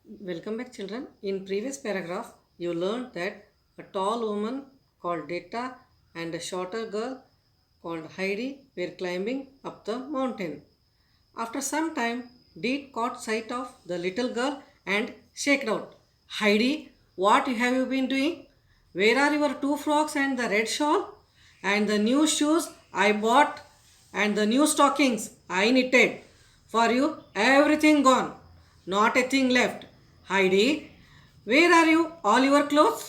Welcome back, children. In previous paragraph, you learned that a tall woman called Detta and a shorter girl called Heidi were climbing up the mountain. After some time, Det caught sight of the little girl and shouted out, "Heidi, what have you been doing? Where are your two frocks and the red shawl? And the new shoes I bought and the new stockings I knitted? For you, everything gone, not a thing left. Heidi, where are you, all your clothes?"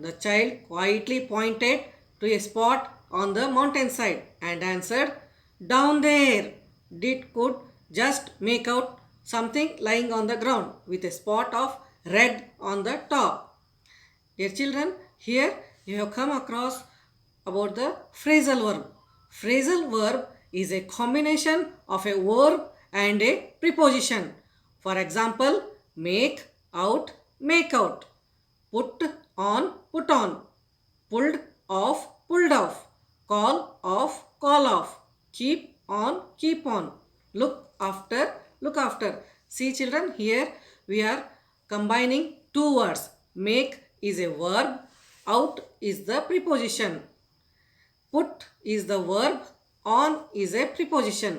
The child quietly pointed to a spot on the mountainside and answered, "Down there." Dit could just make out something lying on the ground with a spot of red on the top. Dear children, here you have come across about the phrasal verb. Phrasal verb is a combination of a verb and a preposition. For example, make out, make out, put on, pulled off, call off, keep on, keep on, look after, look after. See children, here we are combining two words. Make is a verb, out is the preposition. Put is the verb, on is a preposition.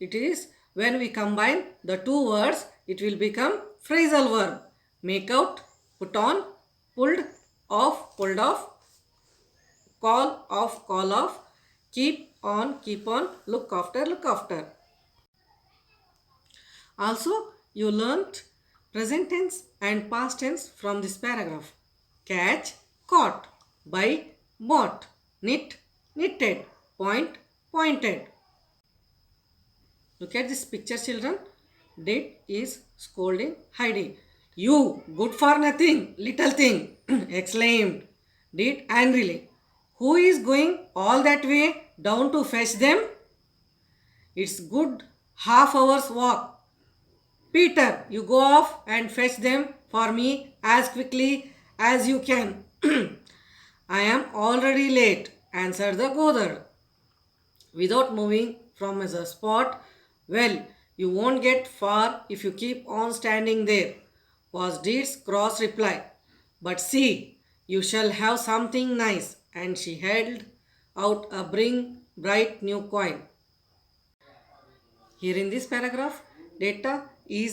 It is when we combine the two words, it will become phrasal verb. Make out, put on, pulled off, call off, keep on, look after, look after. Also, you learnt present tense and past tense from this paragraph. Catch, caught, buy, bought, knit, knitted, point, pointed. Look at this picture, children. Det is scolding Heidi. "You, good for nothing, little thing," exclaimed Det angrily. "Who is going all that way down to fetch them? It's good half hour's walk. Peter, you go off and fetch them for me as quickly as you can." "I am already late," answered the goatherd, without moving from the spot. "Well, you won't get far if you keep on standing there," was Deed's cross reply. "But see, you shall have something nice," and she held out a bright new coin. Here in this paragraph, Detta is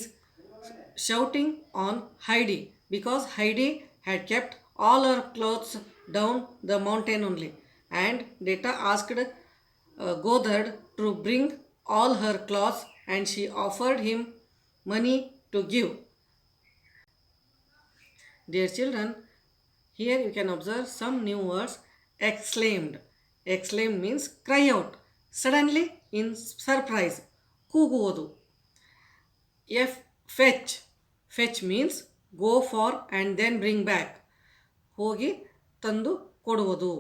shouting on Heidi because Heidi had kept all her clothes down the mountain only, and Detta asked Gothard to bring all her clothes, and she offered him money to give. Dear children, here you can observe some new words. Exclaimed. Exclaimed means cry out, suddenly in surprise. Kuguvodu. Fetch. Fetch means go for and then bring back. Hogi tandu koduvodu.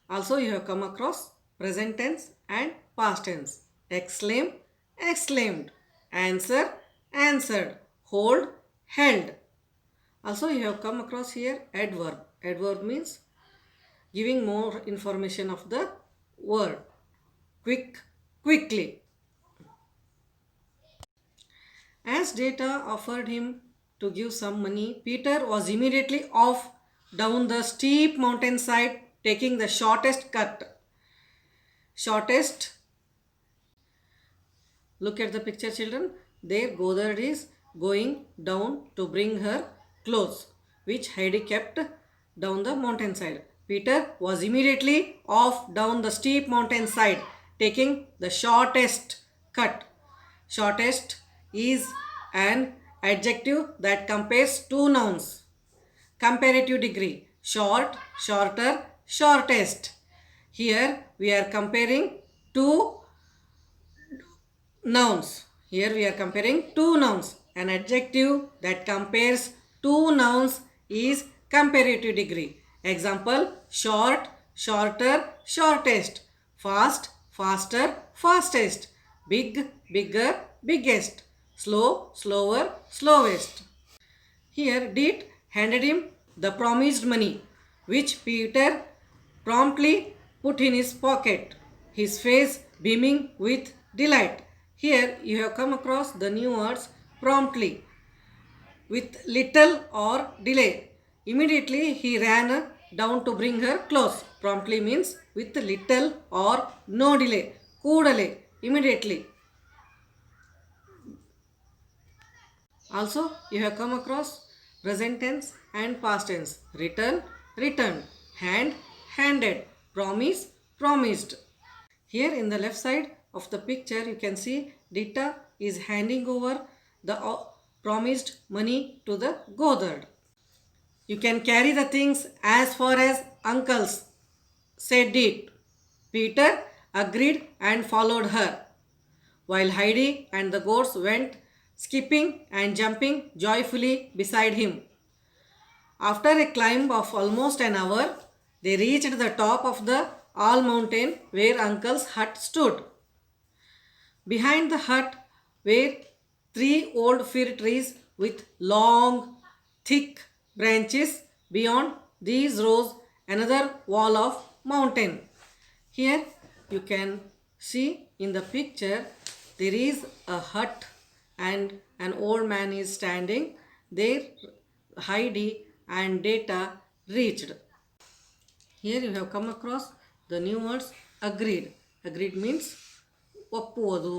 Also you have come across present tense and past tense. Exclaim, exclaimed. Answer, answered. Hold, held. Also you have come across here adverb. Adverb means giving more information of the word. Quick, quickly. As Detta offered him to give some money, Peter was immediately off down the steep mountainside, taking the shortest cut. Shortest. Look at the picture, children. There Gothard is going down to bring her clothes, which Heidi kept down the mountainside. Peter was immediately off down the steep mountainside, taking the shortest cut. Shortest is an adjective that compares two nouns. Comparative degree. Short, shorter, shortest. Here we are comparing two nouns. Here we are comparing two nouns. An adjective that compares two nouns is comparative degree. Example, short, shorter, shortest. Fast, faster, fastest. Big, bigger, biggest. Slow, slower, slowest. Here Det handed him the promised money, which Peter promptly put in his pocket, his face beaming with delight. Here you have come across the new words promptly. with little or delay. Immediately he ran down to bring her close. Promptly means with little or no delay. Kudale, immediately. Also, you have come across present tense and past tense. Return, returned. Hand, handed. Promise, promised. Here in the left side of the picture, you can see Dita is handing over the promised money to the Godard. You can carry the things as far as uncle's, said it. Peter agreed and followed her, while Heidi and the goats went skipping and jumping joyfully beside him. After a climb of almost an hour, they reached the top of the All Mountain where uncle's hut stood. Behind the hut were 3 old fir trees with long, thick branches. Beyond these rose another wall of mountain. Here you can see in the picture there is a hut and an old man is standing. There Heidi and Data reached. Here you have come across the new words agreed. Agreed means ಒಪ್ಪುವುದು.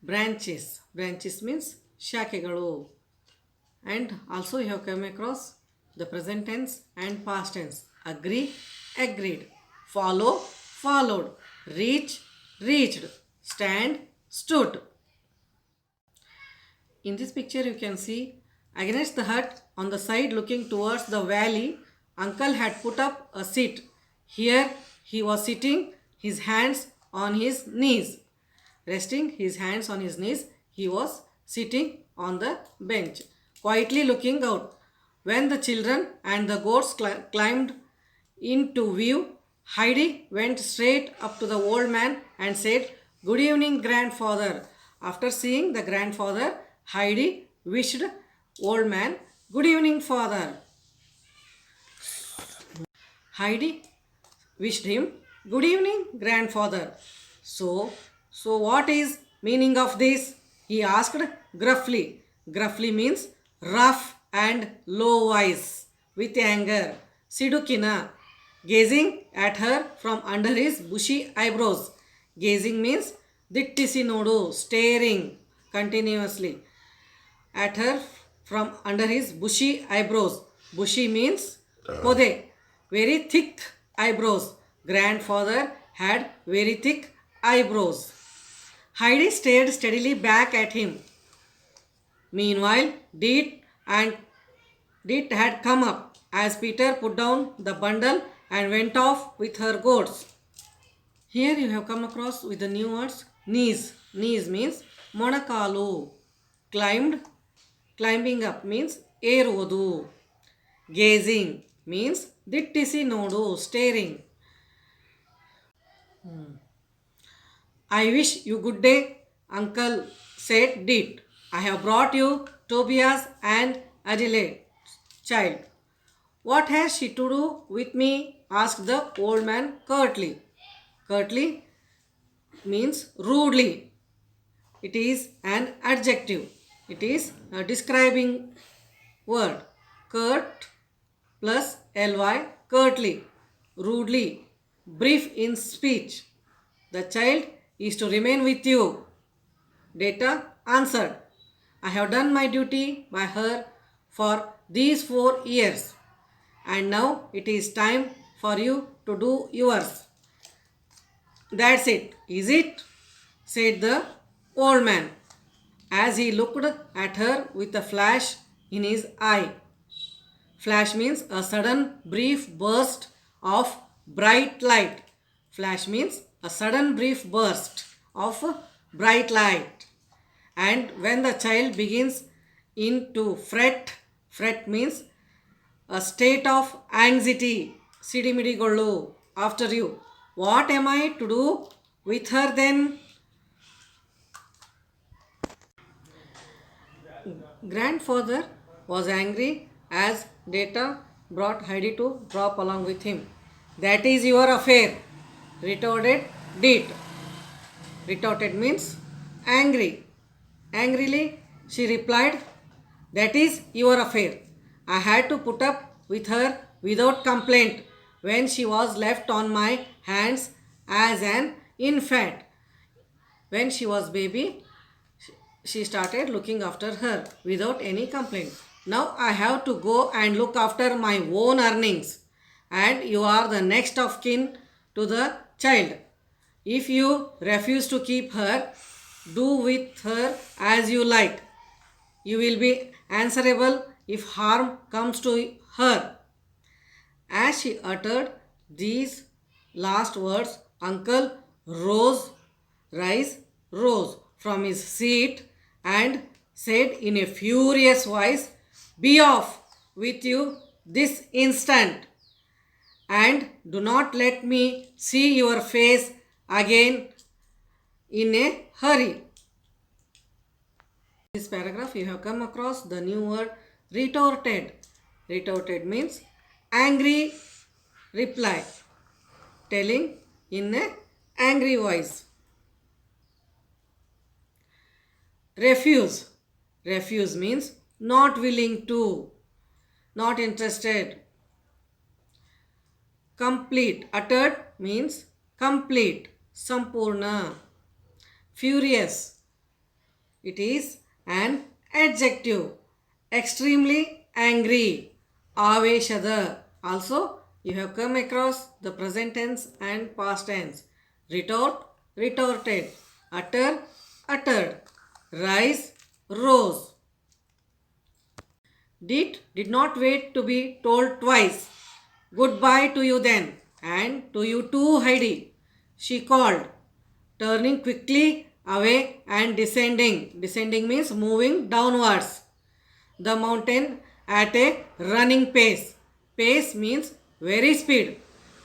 Branches. Branches means ಶಾಖೆಗಳು. And also you have come across the present tense and past tense. Agree, agreed. Follow, followed. Reach, reached. Stand, stood. In this picture you can see against the hut on the side looking towards the valley, uncle had put up a seat. Here he was sitting, his hands on his knees. Resting his hands on his knees, he was sitting on the bench, quietly looking out. When the children and the goats climbed into view, Heidi went straight up to the old man and said, "Good evening, grandfather." After seeing the grandfather, Heidi wished old man, "Good evening, father." Heidi wished him, "Good evening, grandfather." So what is meaning of this? He asked gruffly. Gruffly means rough and low voice, with anger. Sidukina, gazing at her from under his bushy eyebrows. Gazing means dittisi nodu, staring continuously at her from under his bushy eyebrows. Bushy means pode, very thick eyebrows. Grandfather had very thick eyebrows. Heidi stared steadily back at him. Meanwhile, Dit had come up as Peter put down the bundle and went off with her goats. Here you have come across with the new words knees. Knees means monakalu. Climbing up means eruvodu. Gazing means dittisi nodu, staring. I wish you good day, uncle, said Dit. I have brought you Tobias and Adelaide, child. What has she to do with me? Asked the old man curtly. Curtly means rudely. It is an adjective. It is a describing word. Curt plus ly, curtly, rudely, brief in speech. The child is to remain with you. Data answered, I have done my duty by her for these 4 years, and now it is time for you to do yours. That's it, is it? Said the old man, as he looked at her with a flash in his eye. Flash means a sudden brief burst of bright light. Flash means a sudden brief burst of bright light. And when the child begins into fret means a state of anxiety. Sidimidigollu, after you. What am I to do with her then? Grandfather was angry as Data brought Heidi to drop along with him. That is your affair, retorted Dit. Retorted means angry. Angrily she replied, That is your affair. I had to put up with her without complaint when she was left on my hands as an infant. When she was baby, she started looking after her without any complaint. Now I have to go and look after my own earnings, and you are the next of kin to the child. If you refuse to keep her, do with her as you like. You will be answerable if harm comes to her. As she uttered these last words, Uncle rose from his seat and said in a furious voice, "Be off with you this instant, and do not let me see your face again in a hurry." In this paragraph, you have come across the new word retorted. Retorted means angry reply, telling in a angry voice. Refuse. Refuse means not willing to, not interested. Complete. Uttered means complete, sampurna. Furious. It is an adjective. Extremely angry, aveshada. Also, you have come across the present tense and past tense. Retort, retorted. Utter, uttered. Rise, rose. Did not wait to be told twice. Goodbye to you then, and to you too, Heidi, she called, turning quickly away and descending. Descending means moving downwards the mountain at a running pace. Pace means very speed.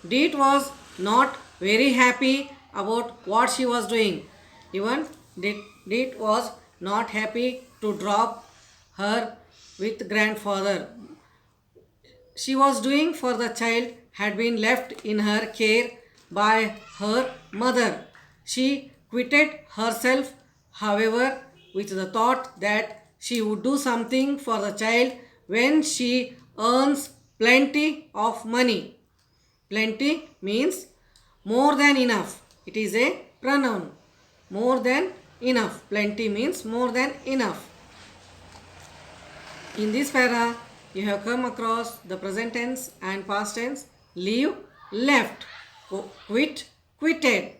Deet was not very happy about what she was doing. Even Deet was not happy to drop her with grandfather. She was doing for the child had been left in her care by her mother. She quitted herself, however, with the thought that she would do something for the child when she earns plenty of money. Plenty means more than enough. It is a pronoun. More than enough. Plenty means more than enough. In this para, you have come across the present tense and past tense. Leave, left. Quit, quitted.